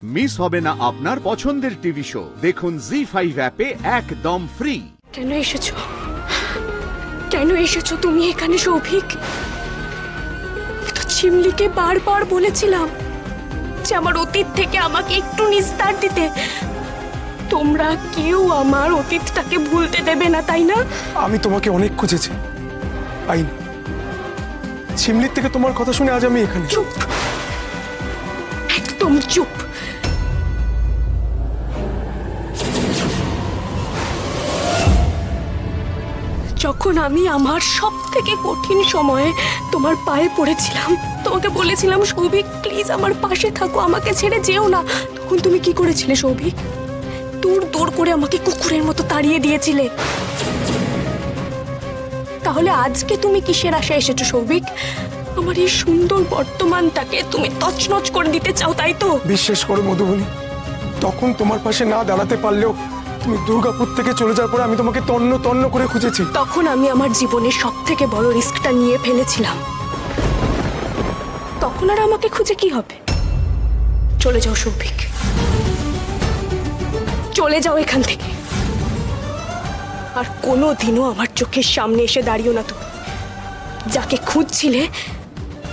Miss হবে না আপনার পছন্দের টিভি শো। দেখুন জি5 অ্যাপে একদম ফ্রি। কেন এসেছো তুমি এখানে সৌভিক? তো চিমলিকে বারবার বলেছিলাম যে আমার অতীত থেকে আমাকে একটু নিস্তার দিতে। তোমরা কেউ আমার অতীতটাকে ভুলতে দেবে না, তাই না? আমি তোমাকে অনেক খুঁজেছি পাইনি। চিমলির থেকে তোমার কথা শুনে আজ আমি এখানে। চুপ, একদম চুপ। যখন আমি আমার সব থেকে কঠিন সময়ে তোমার পায়ে পড়েছিলাম, তোমাকে বলেছিলাম সৌভিক প্লিজ আমার পাশে থাকো, আমাকে ছেড়ে যেও না, তখন তুমি কি করেছিলে সৌভিক? দূর দূর করে আমাকে কুকুরের মতো তাড়িয়ে দিয়েছিলে। তাহলে আজকে তুমি কিসের আশায় এসেছো সৌভিক? আমার এই সুন্দর বর্তমানটাকে তুমি তছনছ করে দিতে চাও, তাই তো? বিশ্বাস করো মধুবনী, তখন তোমার পাশে না দাঁড়াতে পারলেও তুমি দুর্গাপুর থেকে চলে যাওয়ার পরে আমি তোমাকে তন্ন তন্ন করে খুঁজেছি। তখন আমি আমার জীবনের সব থেকে বড় রিস্কটা নিয়ে ফেলেছিলাম। তখন আর আমাকে খুঁজে কি হবে? চলে যাও সৌভিক, চলে যাও এখান থেকে। আর কোনোদিনও আমার চোখের সামনে এসে দাঁড়িও না তুমি। যাকে খুঁজছিলে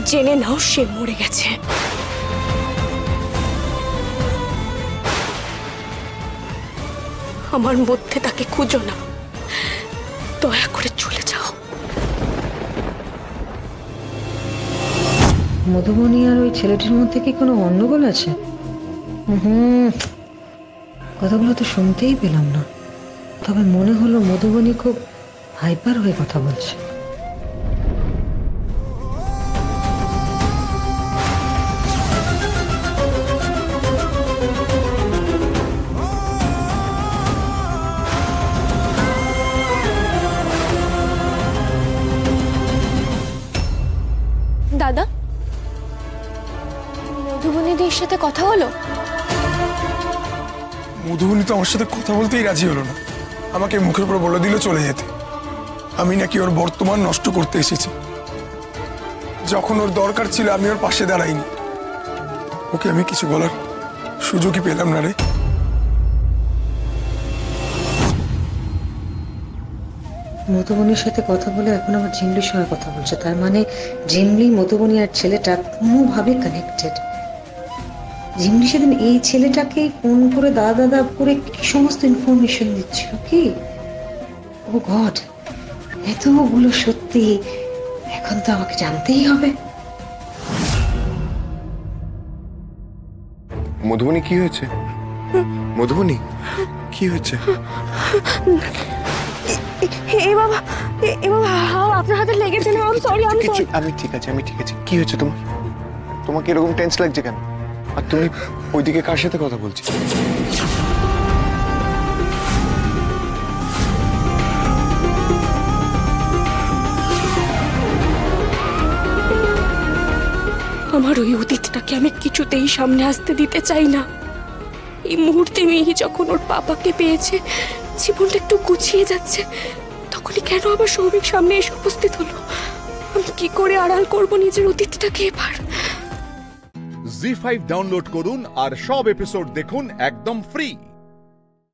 জেনে নাও সে মরে গেছে। আমার মধ্যে তাকে খুঁজো না, দয়া করে চলে যাও। মধুবনী আর ওই ছেলেটির মধ্যে কি কোনো গন্ডগোল আছে? কথাগুলো তো শুনতেই পেলাম না, তবে মনে হলো মধুবনী খুব হাইপার হয়ে কথা বলছে। দাদা, মধুবনীদের সাথে কথা হলো? মধুবনী তো আমার সাথে কথা বলতেই রাজি হলো না, আমাকে মুখের উপর বলে দিল চলে যেতে। আমি নাকি ওর বর্তমান নষ্ট করতে এসেছি। যখন ওর দরকার ছিল আমি ওর পাশে দাঁড়াইনি। ওকে আমি কিছু বলার সুযোগই পেলাম না রে। মধুবনীর সাথে কথা বলে এখন আমার জিমলির সঙ্গে কথা বলছে, তার মানে জিমলি, মধুবনী আর ছেলেটা কোনোভাবে কানেক্টেড। জিমলি সেদিন এই ছেলেটাকে ফোন করে দাদা করে কি সমস্ত ইনফরমেশন দিচ্ছিল কি? ও গড, এতগুলো সত্যি এখন তো আমাকে জানতেই হবে। মধুবনী কি হয়েছে? মধুবনী কি হয়েছে? আপনার হাতে লেগেছে না? আমি ঠিক আছে। কি হয়েছে তোমার? তোমাকে এরকম টেন্স লাগছে কেন? আর তুমি ওইদিকে কার সাথে কথা বলছো? আমার ওই অতীতটাকে আমি কিছুতেই সামনে আসতে দিতে চাই না। এই মুহূর্তে মিহি যখন ওর পাপাকে পেয়েছে, জীবনটা একটু গুছিয়ে যাচ্ছে, তখনই কেন আবার সৌভিক সামনে এসে উপস্থিত হলো? আমি কি করে আড়াল করবো নিজের অতীতটাকে এবার? জি5 ডাউনলোড করুন আর সব এপিসোড দেখুন একদম ফ্রি।